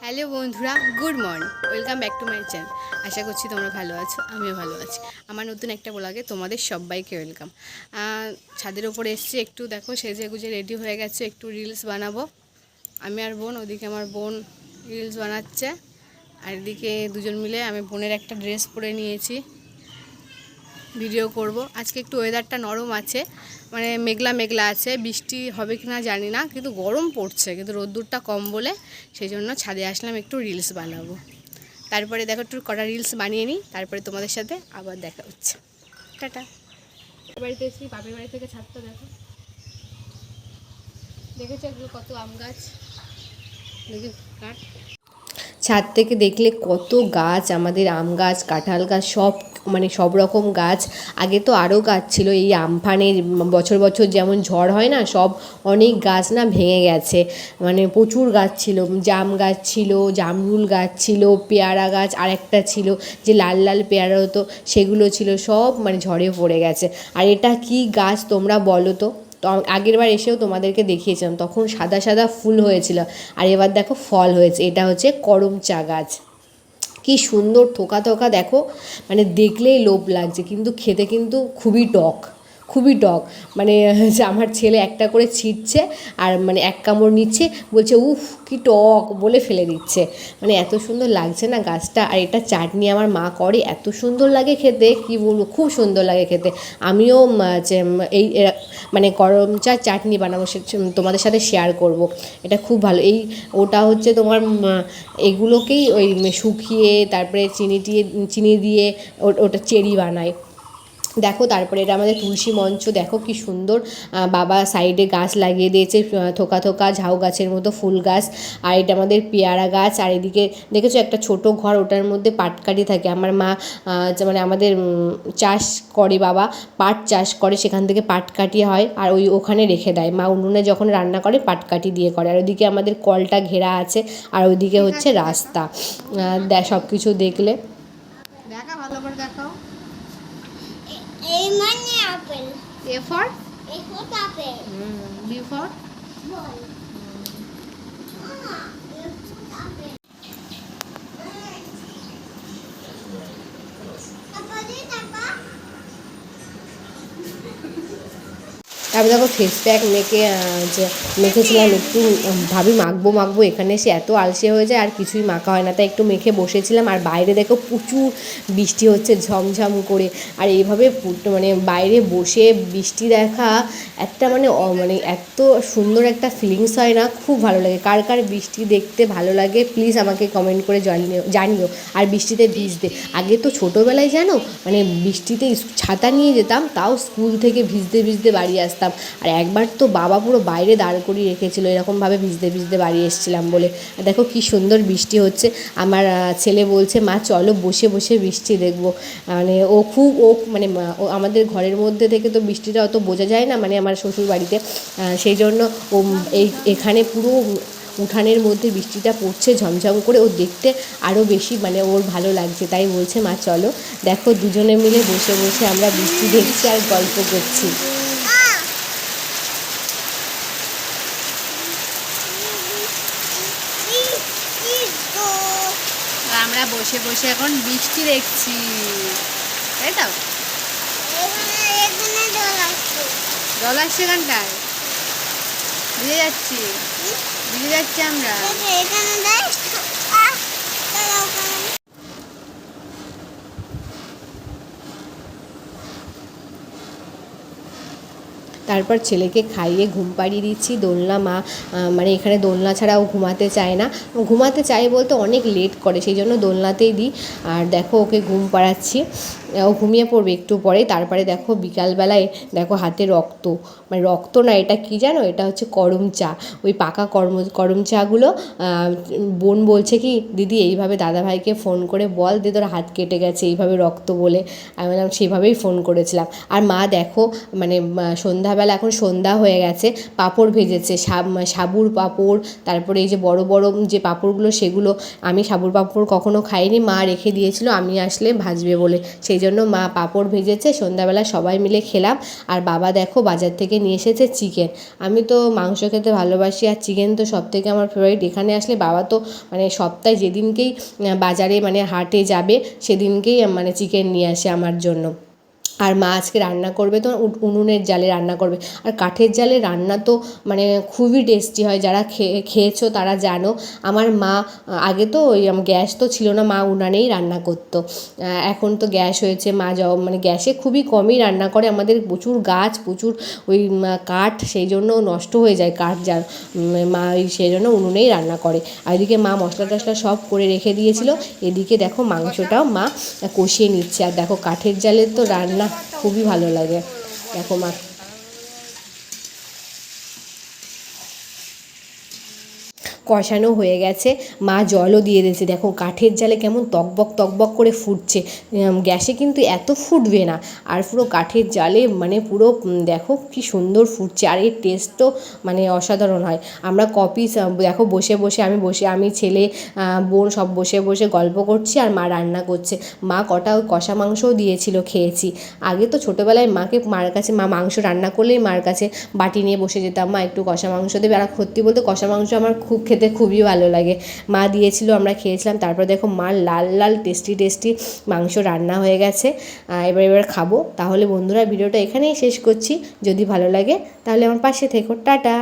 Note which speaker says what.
Speaker 1: Hello বন্ধুরা, good morning, welcome back to my channel. আশা করছি তোমরা ভালো আছো, আমিও ভালো আছি। আমার নতুন একটা ব্লগে তোমাদের সবাইকে ওয়েলকাম। ছাদের ওপরে এসেছি, একটু দেখো সেজে গুজে রেডি হয়ে গেছে, একটু রিলস বানাবো আমি আর বোন। ওদিকে আমার বোন রিলস বানাচ্ছে, আর এদিকে দুজন মিলে আমি বোনের একটা ড্রেস পরে নিয়েছি, ভিডিও করব। আজকে একটু ওয়েদারটা নরম আছে, মানে মেঘলা মেঘলা আছে, বৃষ্টি হবে কি না জানি না, কিন্তু গরম পড়ছে, কিন্তু রোদ্দুরটা কম বলে সেই জন্য ছাদে আসলাম একটু রিলস বানাবো। তারপরে দেখো একটু কটা রিলস বানিয়ে নিই, তারপরে তোমাদের সাথে আবার দেখা হচ্ছে। টাটা। বাড়িতে এসেছি, বাপের বাড়ি থেকে ছাদটা দেখো, দেখেছো এগুলো কত আম গাছ, দেখি কাঠ। ছাদ থেকে দেখলে কত গাছ, আমাদের আম গাছ, কাঁঠাল গাছ, সব রকম গাছ। আগে তো আরও গাছ ছিল, এই আমফানের বছর বছর যেমন ঝড় হয় না, সব অনেক গাছ না ভেঙে গেছে, মানে প্রচুর গাছ ছিল, জাম গাছ ছিল, জামরুল গাছ ছিল, পেয়ারা গাছ আর একটা ছিল যে লাল লাল পেয়ারা হতো, সেগুলো ছিল, সব মানে ঝড়ে পড়ে গেছে। আর এটা কি গাছ তোমরা বলো তো? তো আগের বার এসেও তোমাদেরকে দেখিয়েছিলাম, তখন সাদা সাদা ফুল হয়েছিল, আর এবার দেখো ফল হয়েছে। এটা হচ্ছে করম চা গাছ, কি সুন্দর থোকা থোকা দেখো, মানে দেখলেই লোভ লাগছে, কিন্তু খেতে কিন্তু খুবই টক, খুবই টক। মানে আমার ছেলে একটা করে ছিটছে আর মানে এক কামড় নিচ্ছে, বলছে উফ কি টক বলে ফেলে দিচ্ছে, মানে এত সুন্দর লাগছে না গাছটা। আর এটা চাটনি আমার মা করে, এত সুন্দর লাগে খেতে, কি বলবো, খুব সুন্দর লাগে খেতে। আমিও এই মানে করম চার চাটনি বানাবো, তোমাদের সাথে শেয়ার করব। এটা খুব ভালো। ওটা হচ্ছে তোমার এগুলোকেই ওই শুকিয়ে তারপরে চিনি দিয়ে ওটা চেরি বানায় দেখো। তারপরে এটা আমাদের তুলসী মঞ্চ, দেখো কি সুন্দর, বাবা সাইডে গাছ লাগিয়ে দিয়েছে, থোকা থোকা ঝাউ গাছের মতো ফুল গাছ। আর এটা আমাদের পেয়ারা গাছ, আর এদিকে দেখেছো একটা ছোট ঘর, ওটার মধ্যে পাটকাঠি থাকে। আমার মা মানে আমাদের চাষ করে, বাবা পাট চাষ করে, সেখান থেকে পাটকাঠি হয়, আর ওখানে রেখে দেয় মা, উনুনে যখন রান্না করে পাটকাঠি দিয়ে করে। আর ওইদিকে আমাদের কলটা ঘেরা আছে, আর ওইদিকে হচ্ছে রাস্তা। সব কিছু দেখলে দেখা ভালো করে দেখাও।
Speaker 2: A money apple.
Speaker 1: A for
Speaker 2: A for apple.
Speaker 1: B for
Speaker 2: Ball. Mama, A for apple. Papa, did Papa?
Speaker 1: তারপরে দেখো ফেস প্যাক মেখেছিলাম একটু, ভাবি মাখবো, এখানে এসে এত আলসে হয়ে যায় আর কিছুই মাখা হয় না, তাই একটু মেখে বসেছিলাম। আর বাইরে দেখো প্রচুর বৃষ্টি হচ্ছে ঝমঝম করে, আর এইভাবে মানে বাইরে বসে বৃষ্টি দেখা একটা মানে এত সুন্দর একটা ফিলিংস হয় না, খুব ভালো লাগে। কার কার বৃষ্টি দেখতে ভালো লাগে প্লিজ আমাকে কমেন্ট করে জানিও। আর বৃষ্টিতে ভিজতে, আগে তো ছোটোবেলায় জানো, মানে বৃষ্টিতে ছাতা নিয়ে যেতাম, তাও স্কুল থেকে ভিজতে ভিজতে বাড়ি আসতাম। আর একবার তো বাবা পুরো বাইরে দাঁড় করিয়ে রেখেছিল, এরকমভাবে ভিজতে ভিজতে বাড়ি এসেছিলাম বলে। দেখো কি সুন্দর বৃষ্টি হচ্ছে। আমার ছেলে বলছে মা চলো বসে বসে বৃষ্টি দেখবো, মানে ও মানে ও আমাদের ঘরের মধ্যে থেকে তো বৃষ্টিটা অত বোঝা যায় না, মানে আমার শ্বশুর বাড়িতে, সেই জন্য ও এখানে পুরো উঠানের মধ্যে বৃষ্টিটা পড়ছে ঝমঝম করে, ও দেখতে আরও বেশি মানে ওর ভালো লাগছে, তাই বলছে মা চলো। দেখো দুজনে মিলে বসে বসে আমরা বৃষ্টি দেখছি আর গল্প করছি। আমরা বসে বসে এখন বৃষ্টি দেখছি, তাই তো? জল আসছে এখানটায়, ভিজে যাচ্ছি আমরা। তারপর ছেলেকে খাইয়ে ঘুম পাড়িয়ে দিচ্ছি। দোলনা মা মানে এখানে দোলনা ছাড়াও ঘুমাতে চায় না, ঘুমাতে চায় বলতে অনেক লেট করে, সেই জন্য দোলনাতেই দিই। আর দেখো ওকে ঘুম পাড়াচ্ছি, ও ঘুমিয়ে পড়বে একটু পরে। তারপরে দেখো বিকালবেলায় দেখো হাতে রক্ত, মানে রক্ত না, এটা কি জানো, এটা হচ্ছে করম চা, ওই পাকা করম চাগুলো। বোন বলছে কি দিদি এইভাবে দাদাভাইকে ফোন করে বল দিয়ে তোর হাত কেটে গেছে এইভাবে রক্ত বলে। আমি বললাম সেভাবেই ফোন করেছিলাম। আর মা দেখো মানে সন্ধ্যাবেলা, এখন সন্ধ্যা হয়ে গেছে, পাঁপড় ভেজেছে, সাবুর পাঁপড়, তারপরে এই যে বড় বড় যে পাঁপড়গুলো, সেগুলো আমি সাবুর পাঁপড় কখনো খাইনি, মা রেখে দিয়েছিল আমি আসলে ভাজবে বলে, সেই জন্য জন্য মা পাঁপড় ভেজেছে, সন্ধ্যাবেলা সবাই মিলে খেলাম। আর বাবা দেখো বাজার থেকে নিয়ে এসেছে চিকেন। আমি তো মাংস খেতে ভালোবাসি, আর চিকেন তো সব থেকে আমার ফেভারিট। এখানে আসলে বাবা তো মানে সপ্তাহে যেদিনকেই বাজারে মানে হাটে যাবে সেদিনকেই মানে চিকেন নিয়ে আসে আমার জন্য। আর মা আজকে রান্না করবে তো উনুনের জালে রান্না করবে। আর কাঠের জালে রান্না তো মানে খুবই টেস্টি হয়, যারা খেয়েছো তারা জানো। আমার মা আগে তো ওই গ্যাস তো ছিল না, মা উনানেই রান্না করতো। এখন তো গ্যাস হয়েছে, মা মানে গ্যাসে খুবই কমই রান্না করে। আমাদের প্রচুর গাছ, প্রচুর ওই কাঠ, সেই জন্য নষ্ট হয়ে যায় কাঠ, যার মা ওই সেই জন্য উনুনেই রান্না করে। আর এদিকে মা মশলা টশলা সব করে রেখে দিয়েছিল। এদিকে দেখো মাংসটাও মা কষিয়ে নিচ্ছে। আর দেখো কাঠের জালের তো রান্না খুবই ভালো লাগে। দেখো মা কষানো হয়ে গেছে, মা জলও দিয়ে দিয়েছে। দেখো কাঠের জালে কেমন তকবক তকবক করে ফুটছে, গ্যাসে কিন্তু এত ফুটবে না। আর পুরো কাঠের জালে মানে পুরো দেখো কি সুন্দর ফুটছে। আর এর টেস্টও মানে অসাধারণ হয়। আমরা দেখো আমি ছেলে বোন সব বসে বসে গল্প করছি, আর মা রান্না করছে। মা কটা ওই কষা মাংসও দিয়েছিল, খেয়েছি। আগে তো ছোটোবেলায় মার কাছে মা মাংস রান্না করলেই মার কাছে বাটি নিয়ে বসে যেতাম, মা একটু কষা মাংস দেবে। আর সত্যি বলতে কষা মাংস আমার খেতে খুবই ভালো লাগে। মা দিয়েছিল, আমরা খেয়েছিলাম। তারপর দেখো মার লাল লাল টেস্টি টেস্টি মাংস রান্না হয়ে গেছে। এবার খাবো। তাহলে বন্ধুরা ভিডিওটা এখানেই শেষ করছি। যদি ভালো লাগে তাহলে আমার পাশে থেকো। টাটা।